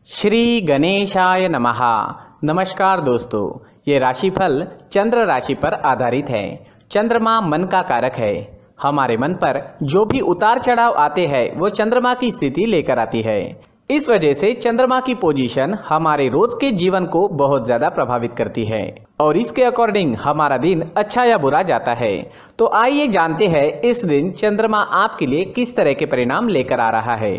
श्री गणेशाय नमः। नमस्कार दोस्तों, ये राशिफल चंद्र राशि पर आधारित है। चंद्रमा मन का कारक है। हमारे मन पर जो भी उतार चढ़ाव आते हैं वो चंद्रमा की स्थिति लेकर आती है। इस वजह से चंद्रमा की पोजीशन हमारे रोज के जीवन को बहुत ज्यादा प्रभावित करती है और इसके अकॉर्डिंग हमारा दिन अच्छा या बुरा जाता है। तो आइए जानते हैं इस दिन चंद्रमा आपके लिए किस तरह के परिणाम लेकर आ रहा है।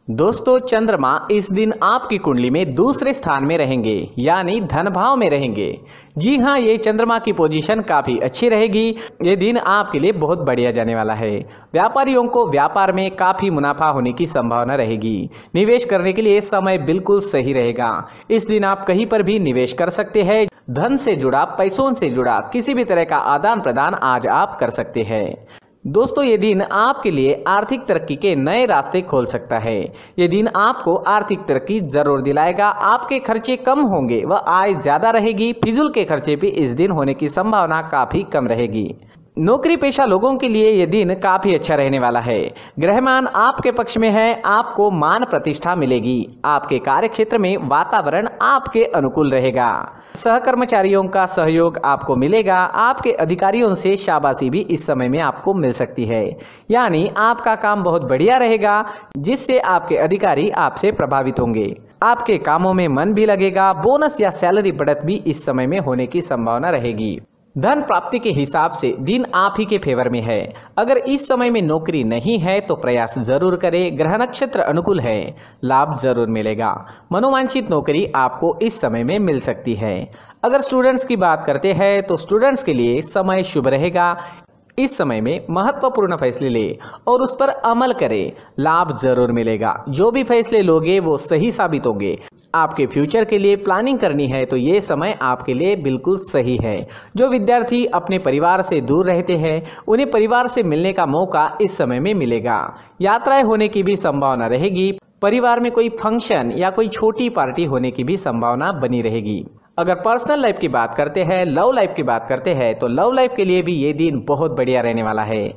दोस्तों, चंद्रमा इस दिन आपकी कुंडली में दूसरे स्थान में रहेंगे, यानी धन भाव में रहेंगे। जी हाँ, ये चंद्रमा की पोजीशन काफी अच्छी रहेगी। ये दिन आपके लिए बहुत बढ़िया जाने वाला है। व्यापारियों को व्यापार में काफी मुनाफा होने की संभावना रहेगी। निवेश करने के लिए समय बिल्कुल सही रहेगा। इस दिन आप कहीं पर भी निवेश कर सकते हैं। धन से जुड़ा, पैसों से जुड़ा किसी भी तरह का आदान प्रदान आज आप कर सकते हैं। दोस्तों, ये दिन आपके लिए आर्थिक तरक्की के नए रास्ते खोल सकता है। ये दिन आपको आर्थिक तरक्की जरूर दिलाएगा। आपके खर्चे कम होंगे व आय ज्यादा रहेगी। फिजूल के खर्चे भी इस दिन होने की संभावना काफी कम रहेगी। नौकरी पेशा लोगों के लिए यह दिन काफी अच्छा रहने वाला है। ग्रहमान आपके पक्ष में है। आपको मान प्रतिष्ठा मिलेगी। आपके कार्य क्षेत्र में वातावरण आपके अनुकूल रहेगा। सहकर्मचारियों का सहयोग आपको मिलेगा। आपके अधिकारियों से शाबाशी भी इस समय में आपको मिल सकती है, यानी आपका काम बहुत बढ़िया रहेगा, जिससे आपके अधिकारी आपसे प्रभावित होंगे। आपके कामों में मन भी लगेगा। बोनस या सैलरी बढ़त भी इस समय में होने की संभावना रहेगी। धन प्राप्ति के हिसाब से दिन आप ही के फेवर में है। अगर इस समय में नौकरी नहीं है तो प्रयास जरूर करें। ग्रह नक्षत्र अनुकूल है, लाभ जरूर मिलेगा। मनोवांछित नौकरी आपको इस समय में मिल सकती है। अगर स्टूडेंट्स की बात करते हैं तो स्टूडेंट्स के लिए समय शुभ रहेगा। इस समय में महत्वपूर्ण फैसले ले और उस पर अमल करें, लाभ जरूर मिलेगा। जो भी फैसले लोगे वो सही साबित होंगे। आपके फ्यूचर के लिए प्लानिंग करनी है तो ये समय आपके लिए बिल्कुल सही है। जो विद्यार्थी अपने परिवार से दूर रहते हैं उन्हें परिवार से मिलने का मौका इस समय में मिलेगा। यात्राएं होने की भी संभावना रहेगी। परिवार में कोई फंक्शन या कोई छोटी पार्टी होने की भी संभावना बनी रहेगी। अगर पर्सनल लाइफ की बात करते हैं, लव लाइफ की बात करते हैं तो लव लाइफ के लिए भी ये दिन बहुत बढ़िया रहने वाला है।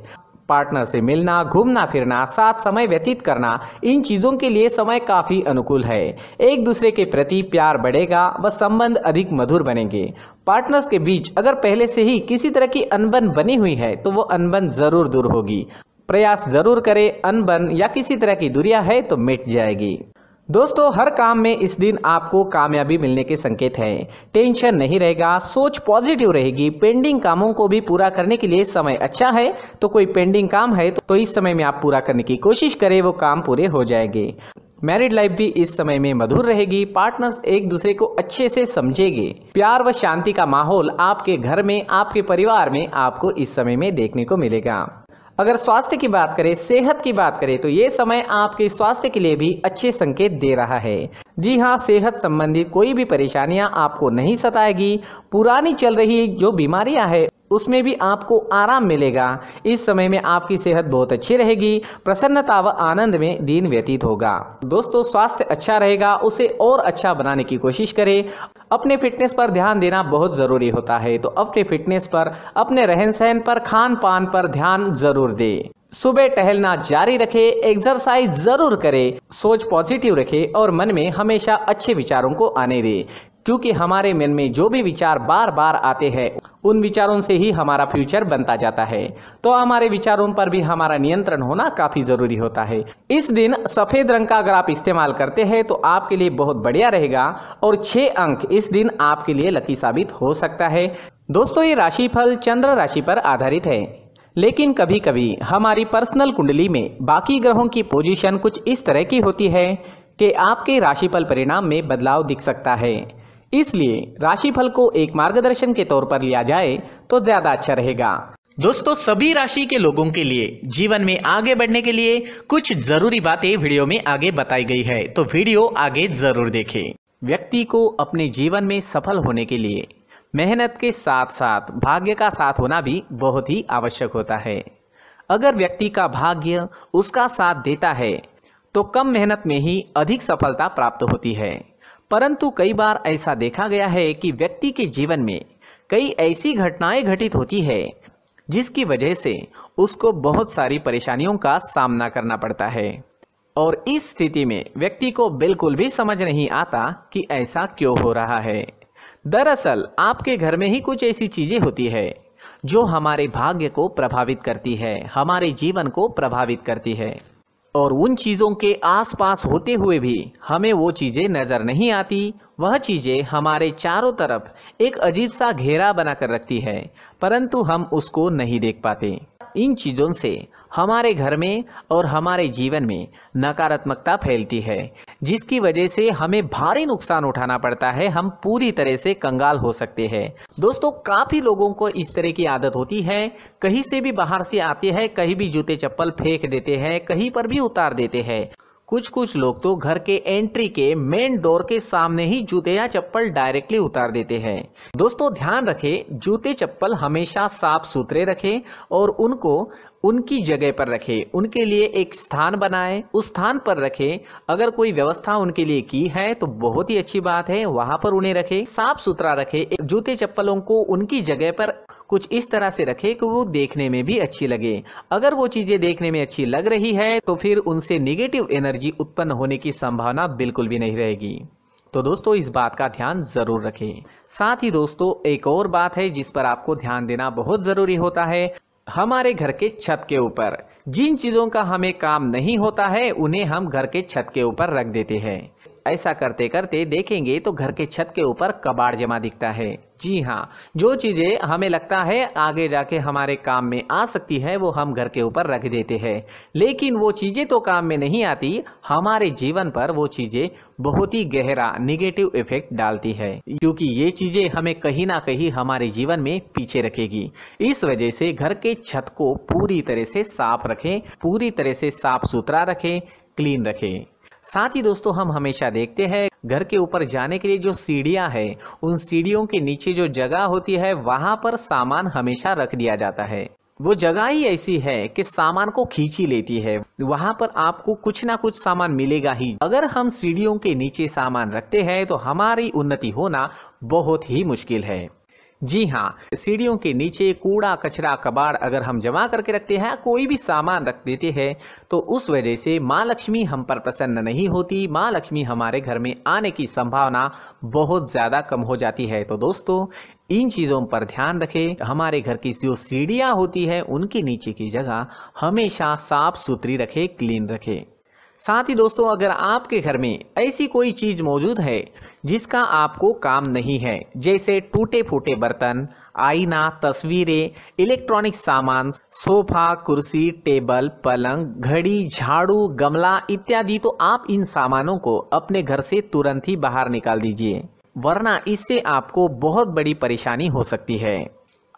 पार्टनर से मिलना, घूमना फिरना, साथ समय व्यतीत करना, इन चीजों के लिए समय काफी अनुकूल है। एक दूसरे के प्रति प्यार बढ़ेगा व संबंध अधिक मधुर बनेंगे। पार्टनर्स के बीच अगर पहले से ही किसी तरह की अनबन बनी हुई है तो वो अनबन जरूर दूर होगी। प्रयास जरूर करें। अनबन या किसी तरह की दूरियां है तो मिट जाएगी। दोस्तों, हर काम में इस दिन आपको कामयाबी मिलने के संकेत हैं। टेंशन नहीं रहेगा, सोच पॉजिटिव रहेगी। पेंडिंग कामों को भी पूरा करने के लिए समय अच्छा है। तो कोई पेंडिंग काम है तो इस समय में आप पूरा करने की कोशिश करें, वो काम पूरे हो जाएंगे। मैरिड लाइफ भी इस समय में मधुर रहेगी। पार्टनर्स एक दूसरे को अच्छे से समझेंगे। प्यार व शांति का माहौल आपके घर में, आपके परिवार में आपको इस समय में देखने को मिलेगा। अगर स्वास्थ्य की बात करें, सेहत की बात करें तो ये समय आपके स्वास्थ्य के लिए भी अच्छे संकेत दे रहा है। जी हाँ, सेहत संबंधित कोई भी परेशानियां आपको नहीं सताएगी। पुरानी चल रही जो बीमारियां हैं उसमें भी आपको आराम मिलेगा। इस समय में आपकी सेहत बहुत अच्छी रहेगी। प्रसन्नता व आनंद में दिन व्यतीत होगा। दोस्तों, स्वास्थ्य अच्छा रहेगा, उसे और अच्छा बनाने की कोशिश करें। अपने फिटनेस पर ध्यान देना बहुत जरूरी होता है। तो अपने फिटनेस पर, अपने रहन सहन पर, खान पान पर ध्यान जरूर दें। सुबह टहलना जारी रखें। एक्सरसाइज जरूर करें। सोच पॉजिटिव रखें और मन में हमेशा अच्छे विचारों को आने दें, क्योंकि हमारे मन में जो भी विचार बार बार आते हैं उन विचारों से ही हमारा फ्यूचर बनता जाता है। तो हमारे विचारों पर भी हमारा नियंत्रण होना काफी जरूरी होता है। इस दिन सफेद रंग का अगर आप इस्तेमाल करते हैं तो आपके लिए बहुत बढ़िया रहेगा और 6 अंक इस दिन आपके लिए लकी साबित हो सकता है। दोस्तों, ये राशिफल चंद्र राशि पर आधारित है, लेकिन कभी कभी हमारी पर्सनल कुंडली में बाकी ग्रहों की पोजीशन कुछ इस तरह की होती है कि आपके राशिफल परिणाम में बदलाव दिख सकता है। इसलिए राशिफल को एक मार्गदर्शन के तौर पर लिया जाए तो ज्यादा अच्छा रहेगा। दोस्तों, सभी राशि के लोगों के लिए जीवन में आगे बढ़ने के लिए कुछ जरूरी बातें वीडियो में आगे बताई गई है, तो वीडियो आगे जरूर देखें। व्यक्ति को अपने जीवन में सफल होने के लिए मेहनत के साथ साथ भाग्य का साथ होना भी बहुत ही आवश्यक होता है। अगर व्यक्ति का भाग्य उसका साथ देता है तो कम मेहनत में ही अधिक सफलता प्राप्त होती है। परंतु कई बार ऐसा देखा गया है कि व्यक्ति के जीवन में कई ऐसी घटनाएं घटित होती है जिसकी वजह से उसको बहुत सारी परेशानियों का सामना करना पड़ता है। और इस स्थिति में व्यक्ति को बिल्कुल भी समझ नहीं आता कि ऐसा क्यों हो रहा है। दरअसल आपके घर में ही कुछ ऐसी चीजें होती है जो हमारे भाग्य को प्रभावित करती है, हमारे जीवन को प्रभावित करती है, और उन चीज़ों के आसपास होते हुए भी हमें वो चीज़ें नज़र नहीं आती। वह चीज़ें हमारे चारों तरफ एक अजीब सा घेरा बनाकर रखती है, परंतु हम उसको नहीं देख पाते। इन चीज़ों से हमारे घर में और हमारे जीवन में नकारात्मकता फैलती है, जिसकी वजह से हमें भारी नुकसान उठाना पड़ता है। हम पूरी तरह से कंगाल हो सकते हैं। दोस्तों, काफ़ी लोगों को इस तरह की आदत होती है, कहीं से भी बाहर से आते हैं, कहीं भी जूते चप्पल फेंक देते हैं, कहीं पर भी उतार देते हैं। कुछ लोग तो घर के एंट्री के मेन डोर के सामने ही जूते या चप्पल डायरेक्टली उतार देते हैं। दोस्तों, ध्यान रखें, जूते चप्पल हमेशा साफ सुथरे रखें और उनको उनकी जगह पर रखें। उनके लिए एक स्थान बनाएं, उस स्थान पर रखें। अगर कोई व्यवस्था उनके लिए की है तो बहुत ही अच्छी बात है, वहां पर उन्हें रखें, साफ सुथरा रखें। जूते चप्पलों को उनकी जगह पर कुछ इस तरह से रखें कि वो देखने में भी अच्छी लगे। अगर वो चीजें देखने में अच्छी लग रही है तो फिर उनसे नेगेटिव एनर्जी उत्पन्न होने की संभावना बिल्कुल भी नहीं रहेगी। तो दोस्तों, इस बात का ध्यान जरूर रखें। साथ ही दोस्तों, एक और बात है जिस पर आपको ध्यान देना बहुत जरूरी होता है। हमारे घर के छत के ऊपर जिन चीजों का हमें काम नहीं होता है उन्हें हम घर के छत के ऊपर रख देते हैं। ऐसा करते करते देखेंगे तो घर के छत के ऊपर कबाड़ जमा दिखता है। जी हाँ, जो चीजें हमें लगता है आगे जाके हमारे काम में आ सकती है वो हम घर के ऊपर रख देते हैं, लेकिन वो चीजें तो काम में नहीं आती। हमारे जीवन पर वो चीजें बहुत ही गहरा नेगेटिव इफेक्ट डालती है, क्योंकि ये चीजें हमें कहीं ना कहीं हमारे जीवन में पीछे रखेगी। इस वजह से घर के छत को पूरी तरह से साफ रखें, पूरी तरह से साफ सुथरा रखें, क्लीन रखें। साथ ही दोस्तों, हम हमेशा देखते हैं घर के ऊपर जाने के लिए जो सीढ़ियां हैं, उन सीढ़ियों के नीचे जो जगह होती है वहां पर सामान हमेशा रख दिया जाता है। वो जगह ही ऐसी है कि सामान को खींच ही लेती है। वहां पर आपको कुछ ना कुछ सामान मिलेगा ही। अगर हम सीढ़ियों के नीचे सामान रखते हैं तो हमारी उन्नति होना बहुत ही मुश्किल है। जी हाँ, सीढ़ियों के नीचे कूड़ा कचरा कबाड़ अगर हम जमा करके रखते हैं, कोई भी सामान रख देते हैं, तो उस वजह से माँ लक्ष्मी हम पर प्रसन्न नहीं होती। माँ लक्ष्मी हमारे घर में आने की संभावना बहुत ज़्यादा कम हो जाती है। तो दोस्तों, इन चीज़ों पर ध्यान रखें। हमारे घर की जो सीढ़ियाँ होती है उनके नीचे की जगह हमेशा साफ सुथरी रखें, क्लीन रखें। साथ ही दोस्तों, अगर आपके घर में ऐसी कोई चीज मौजूद है जिसका आपको काम नहीं है, जैसे टूटे फूटे बर्तन, आईना, तस्वीरें, इलेक्ट्रॉनिक सामान, सोफा, कुर्सी, टेबल, पलंग, घड़ी, झाड़ू, गमला इत्यादि, तो आप इन सामानों को अपने घर से तुरंत ही बाहर निकाल दीजिए, वरना इससे आपको बहुत बड़ी परेशानी हो सकती है।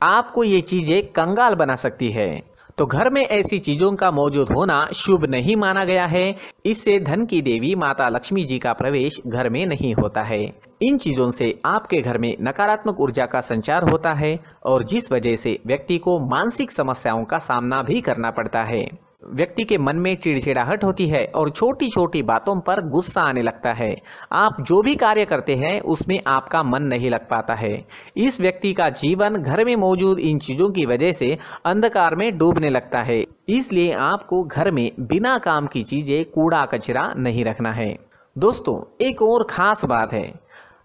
आपको ये चीजें कंगाल बना सकती है। तो घर में ऐसी चीजों का मौजूद होना शुभ नहीं माना गया है। इससे धन की देवी माता लक्ष्मी जी का प्रवेश घर में नहीं होता है। इन चीजों से आपके घर में नकारात्मक ऊर्जा का संचार होता है और जिस वजह से व्यक्ति को मानसिक समस्याओं का सामना भी करना पड़ता है। व्यक्ति के मन में चिड़चिड़ाहट होती है और छोटी छोटी बातों पर गुस्सा आने लगता है। आप जो भी कार्य करते हैं उसमें आपका मन नहीं लग पाता है। इस व्यक्ति का जीवन घर में मौजूद इन चीजों की वजह से अंधकार में डूबने लगता है। इसलिए आपको घर में बिना काम की चीजें, कूड़ा कचरा नहीं रखना है। दोस्तों, एक और खास बात है,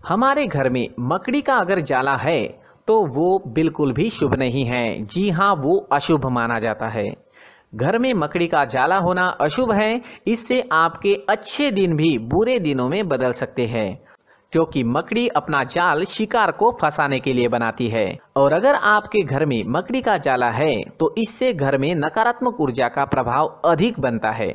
हमारे घर में मकड़ी का अगर जाला है तो वो बिल्कुल भी शुभ नहीं है। जी हाँ, वो अशुभ माना जाता है। घर में मकड़ी का जाला होना अशुभ है। इससे आपके अच्छे दिन भी बुरे दिनों में बदल सकते हैं, क्योंकि मकड़ी अपना जाल शिकार को फंसाने के लिए बनाती है। और अगर आपके घर में मकड़ी का जाला है तो इससे घर में नकारात्मक ऊर्जा का प्रभाव अधिक बनता है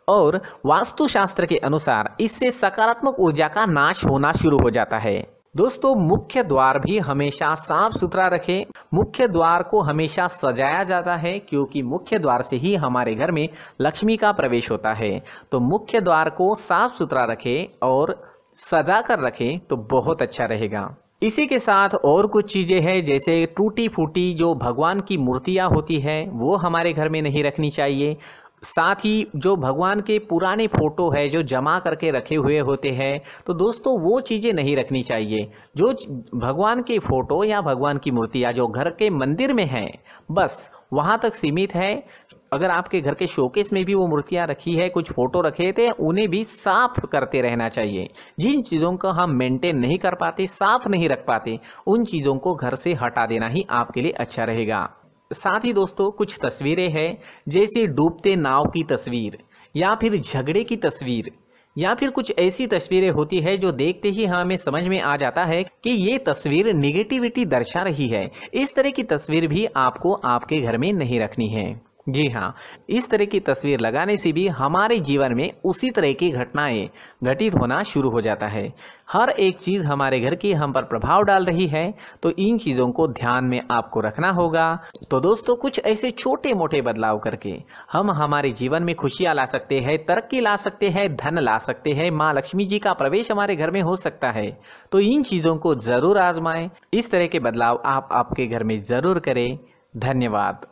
और वास्तुशास्त्र के अनुसार इससे सकारात्मक ऊर्जा का नाश होना शुरू हो जाता है। दोस्तों, मुख्य द्वार भी हमेशा साफ सुथरा रखें। मुख्य द्वार को हमेशा सजाया जाता है, क्योंकि मुख्य द्वार से ही हमारे घर में लक्ष्मी का प्रवेश होता है। तो मुख्य द्वार को साफ सुथरा रखें और सजा कर रखें तो बहुत अच्छा रहेगा। इसी के साथ और कुछ चीजें हैं, जैसे टूटी फूटी जो भगवान की मूर्तियां होती है वो हमारे घर में नहीं रखनी चाहिए। साथ ही जो भगवान के पुराने फोटो है जो जमा करके रखे हुए होते हैं, तो दोस्तों वो चीज़ें नहीं रखनी चाहिए। जो भगवान के फोटो या भगवान की मूर्तियाँ जो घर के मंदिर में हैं, बस वहाँ तक सीमित है। अगर आपके घर के शोकेस में भी वो मूर्तियां रखी है, कुछ फोटो रखे थे, उन्हें भी साफ करते रहना चाहिए। जिन चीज़ों को हम मेंटेन नहीं कर पाते, साफ नहीं रख पाते, उन चीज़ों को घर से हटा देना ही आपके लिए अच्छा रहेगा। साथ ही दोस्तों कुछ तस्वीरें हैं, जैसे डूबते नाव की तस्वीर या फिर झगड़े की तस्वीर या फिर कुछ ऐसी तस्वीरें होती है जो देखते ही हमें समझ में आ जाता है कि ये तस्वीर निगेटिविटी दर्शा रही है। इस तरह की तस्वीर भी आपको आपके घर में नहीं रखनी है। जी हाँ, इस तरह की तस्वीर लगाने से भी हमारे जीवन में उसी तरह की घटनाएं घटित होना शुरू हो जाता है। हर एक चीज़ हमारे घर की हम पर प्रभाव डाल रही है, तो इन चीज़ों को ध्यान में आपको रखना होगा। तो दोस्तों कुछ ऐसे छोटे मोटे बदलाव करके हम हमारे जीवन में खुशियाँ ला सकते हैं, तरक्की ला सकते हैं, धन ला सकते हैं, माँ लक्ष्मी जी का प्रवेश हमारे घर में हो सकता है। तो इन चीज़ों को ज़रूर आजमाएं। इस तरह के बदलाव आप आपके घर में ज़रूर करें। धन्यवाद।